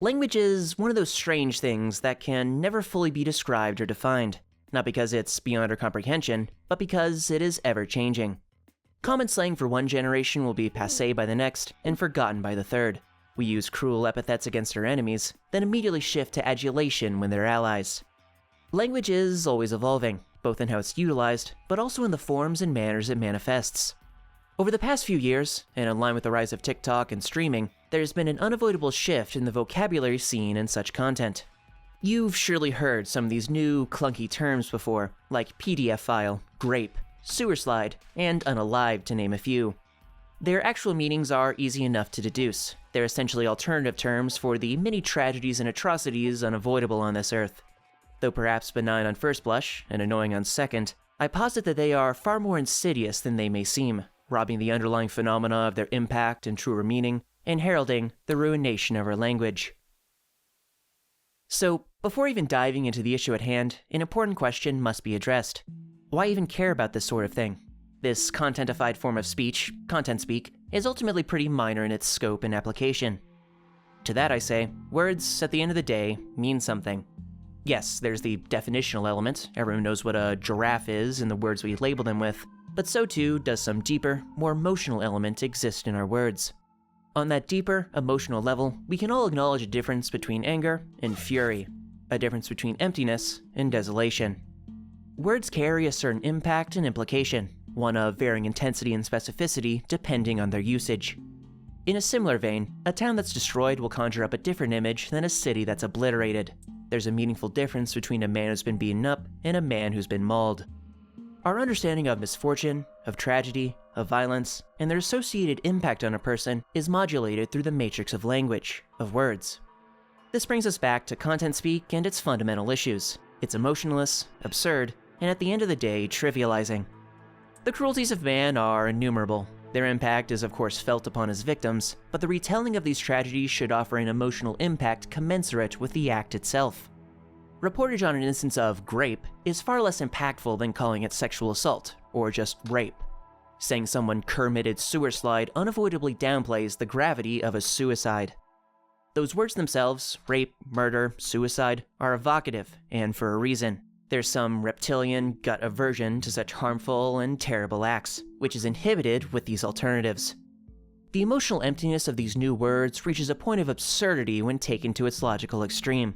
Language is one of those strange things that can never fully be described or defined, not because it's beyond our comprehension, but because it is ever-changing. Common slang for one generation will be passé by the next, and forgotten by the third. We use cruel epithets against our enemies, then immediately shift to adulation when they're allies. Language is always evolving, both in how it's utilized, but also in the forms and manners it manifests. Over the past few years, and in line with the rise of TikTok and streaming, there's been an unavoidable shift in the vocabulary seen in such content. You've surely heard some of these new, clunky terms before, like PDF file, grape, sewer slide, and unalive, to name a few. Their actual meanings are easy enough to deduce. They're essentially alternative terms for the many tragedies and atrocities unavoidable on this earth. Though perhaps benign on first blush, and annoying on second, I posit that they are far more insidious than they may seem, robbing the underlying phenomena of their impact and truer meaning, and heralding the ruination of our language. So, before even diving into the issue at hand, an important question must be addressed. Why even care about this sort of thing? This contentified form of speech, content speak, is ultimately pretty minor in its scope and application. To that I say, words, at the end of the day, mean something. Yes, there's the definitional element, everyone knows what a giraffe is in the words we label them with, but so too does some deeper, more emotional element exist in our words. On that deeper, emotional level, we can all acknowledge a difference between anger and fury, a difference between emptiness and desolation. Words carry a certain impact and implication, one of varying intensity and specificity depending on their usage. In a similar vein, a town that's destroyed will conjure up a different image than a city that's obliterated. There's a meaningful difference between a man who's been beaten up and a man who's been mauled. Our understanding of misfortune, of tragedy, of violence, and their associated impact on a person is modulated through the matrix of language, of words. This brings us back to content speak and its fundamental issues. It's emotionless, absurd, and at the end of the day, trivializing. The cruelties of man are innumerable. Their impact is of course felt upon his victims, but the retelling of these tragedies should offer an emotional impact commensurate with the act itself. Reportage on an instance of grape is far less impactful than calling it sexual assault, or just rape. Saying someone committed sewer slide unavoidably downplays the gravity of a suicide. Those words themselves, rape, murder, suicide, are evocative, and for a reason. There's some reptilian gut aversion to such harmful and terrible acts, which is inhibited with these alternatives. The emotional emptiness of these new words reaches a point of absurdity when taken to its logical extreme.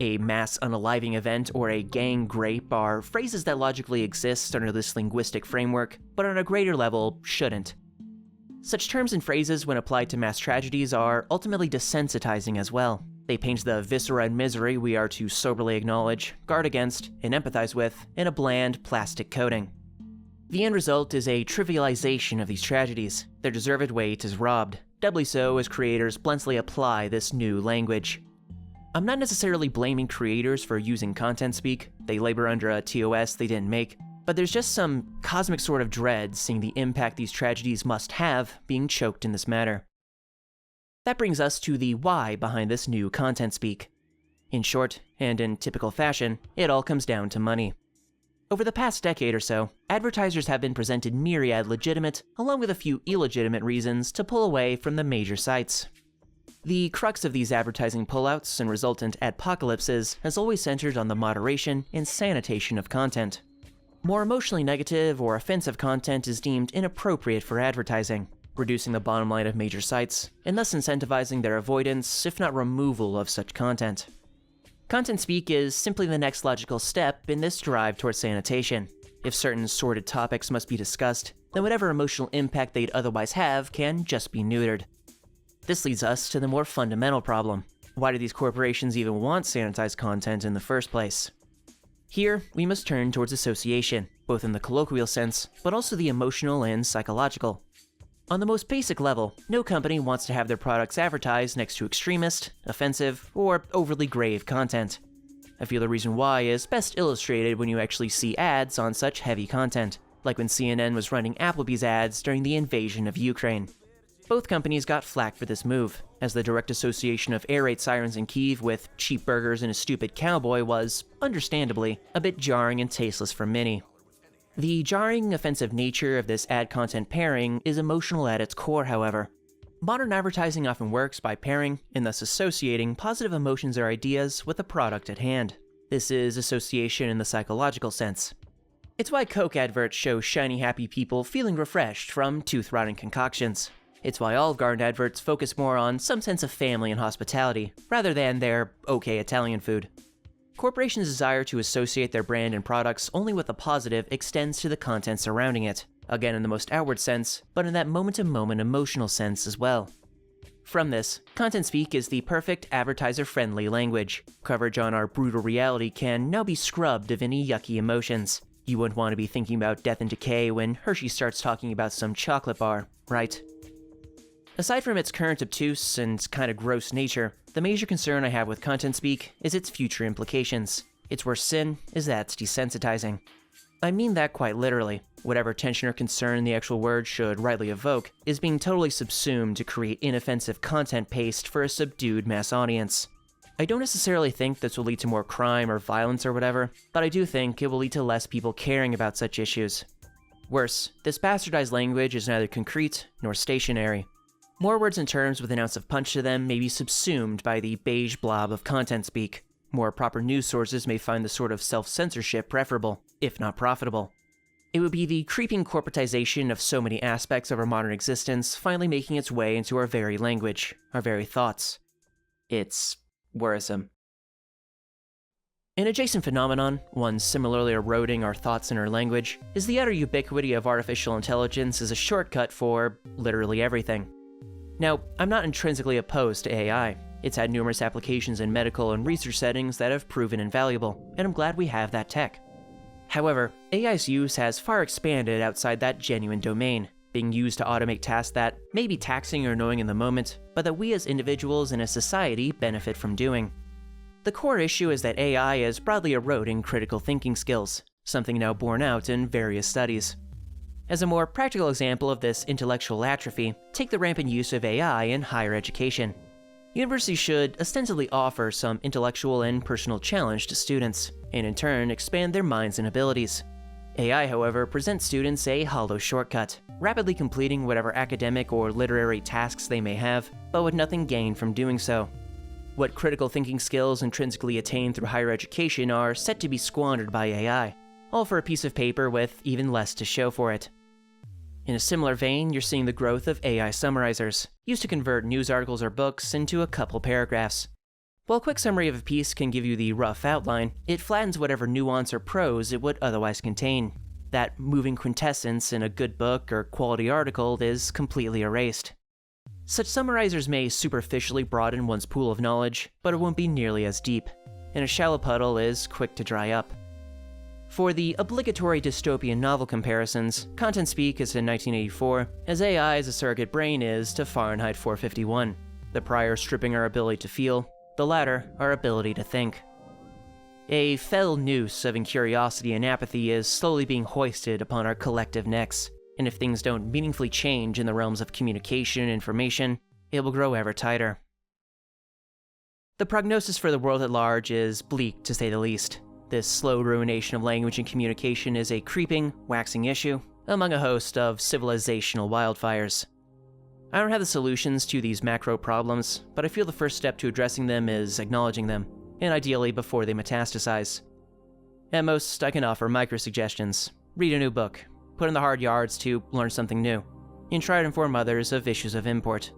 A mass unaliving event or a gang grape are phrases that logically exist under this linguistic framework, but on a greater level shouldn't. Such terms and phrases when applied to mass tragedies are ultimately desensitizing as well. They paint the viscera and misery we are to soberly acknowledge, guard against, and empathize with in a bland plastic coating. The end result is a trivialization of these tragedies. Their deserved weight is robbed, doubly so as creators bluntly apply this new language. I'm not necessarily blaming creators for using content speak, they labor under a TOS they didn't make, but there's just some cosmic sort of dread seeing the impact these tragedies must have being choked in this matter. That brings us to the why behind this new content speak. In short, and in typical fashion, it all comes down to money. Over the past decade or so, advertisers have been presented myriad legitimate, along with a few illegitimate reasons to pull away from the major sites. The crux of these advertising pullouts and resultant adpocalypses has always centered on the moderation and sanitation of content. More emotionally negative or offensive content is deemed inappropriate for advertising, reducing the bottom line of major sites, and thus incentivizing their avoidance, if not removal, of such content. Content speak is simply the next logical step in this drive towards sanitation. If certain sordid topics must be discussed, then whatever emotional impact they'd otherwise have can just be neutered. This leads us to the more fundamental problem. Why do these corporations even want sanitized content in the first place? Here, we must turn towards association, both in the colloquial sense, but also the emotional and psychological. On the most basic level, no company wants to have their products advertised next to extremist, offensive, or overly grave content. I feel the reason why is best illustrated when you actually see ads on such heavy content, like when CNN was running Applebee's ads during the invasion of Ukraine. Both companies got flack for this move, as the direct association of air raid sirens in Kyiv with cheap burgers and a stupid cowboy was, understandably, a bit jarring and tasteless for many. The jarring, offensive nature of this ad content pairing is emotional at its core, however. Modern advertising often works by pairing, and thus associating, positive emotions or ideas with the product at hand. This is association in the psychological sense. It's why Coke adverts show shiny happy people feeling refreshed from tooth-rotting concoctions. It's why Olive Garden adverts focus more on some sense of family and hospitality, rather than their okay Italian food. Corporations' desire to associate their brand and products only with the positive extends to the content surrounding it, again in the most outward sense, but in that moment-to-moment emotional sense as well. From this, content speak is the perfect advertiser-friendly language. Coverage on our brutal reality can now be scrubbed of any yucky emotions. You wouldn't want to be thinking about death and decay when Hershey starts talking about some chocolate bar, right? Aside from its current obtuse and kinda gross nature, the major concern I have with content speak is its future implications. Its worst sin is that it's desensitizing. I mean that quite literally. Whatever tension or concern the actual word should rightly evoke is being totally subsumed to create inoffensive content paste for a subdued mass audience. I don't necessarily think this will lead to more crime or violence or whatever, but I do think it will lead to less people caring about such issues. Worse, this bastardized language is neither concrete nor stationary. More words and terms with an ounce of punch to them may be subsumed by the beige blob of content speak. More proper news sources may find the sort of self-censorship preferable, if not profitable. It would be the creeping corporatization of so many aspects of our modern existence finally making its way into our very language, our very thoughts. It's worrisome. An adjacent phenomenon, one similarly eroding our thoughts and our language, is the utter ubiquity of artificial intelligence as a shortcut for literally everything. Now, I'm not intrinsically opposed to AI. It's had numerous applications in medical and research settings that have proven invaluable, and I'm glad we have that tech. However, AI's use has far expanded outside that genuine domain, being used to automate tasks that may be taxing or annoying in the moment, but that we as individuals and as society benefit from doing. The core issue is that AI is broadly eroding critical thinking skills, something now borne out in various studies. As a more practical example of this intellectual atrophy, take the rampant use of AI in higher education. Universities should ostensibly offer some intellectual and personal challenge to students, and in turn expand their minds and abilities. AI, however, presents students a hollow shortcut, rapidly completing whatever academic or literary tasks they may have, but with nothing gained from doing so. What critical thinking skills intrinsically attained through higher education are set to be squandered by AI, all for a piece of paper with even less to show for it. In a similar vein, you're seeing the growth of AI summarizers, used to convert news articles or books into a couple paragraphs. While a quick summary of a piece can give you the rough outline, it flattens whatever nuance or prose it would otherwise contain. That moving quintessence in a good book or quality article is completely erased. Such summarizers may superficially broaden one's pool of knowledge, but it won't be nearly as deep, and a shallow puddle is quick to dry up. For the obligatory dystopian novel comparisons, content speak is in 1984, as AI as a surrogate brain is to Fahrenheit 451, the prior stripping our ability to feel, the latter our ability to think. A fell noose of incuriosity and apathy is slowly being hoisted upon our collective necks, and if things don't meaningfully change in the realms of communication and information, it will grow ever tighter. The prognosis for the world at large is bleak, to say the least. This slow ruination of language and communication is a creeping, waxing issue among a host of civilizational wildfires. I don't have the solutions to these macro problems, but I feel the first step to addressing them is acknowledging them, and ideally before they metastasize. At most, I can offer micro-suggestions. Read a new book, put in the hard yards to learn something new, and try to inform others of issues of import.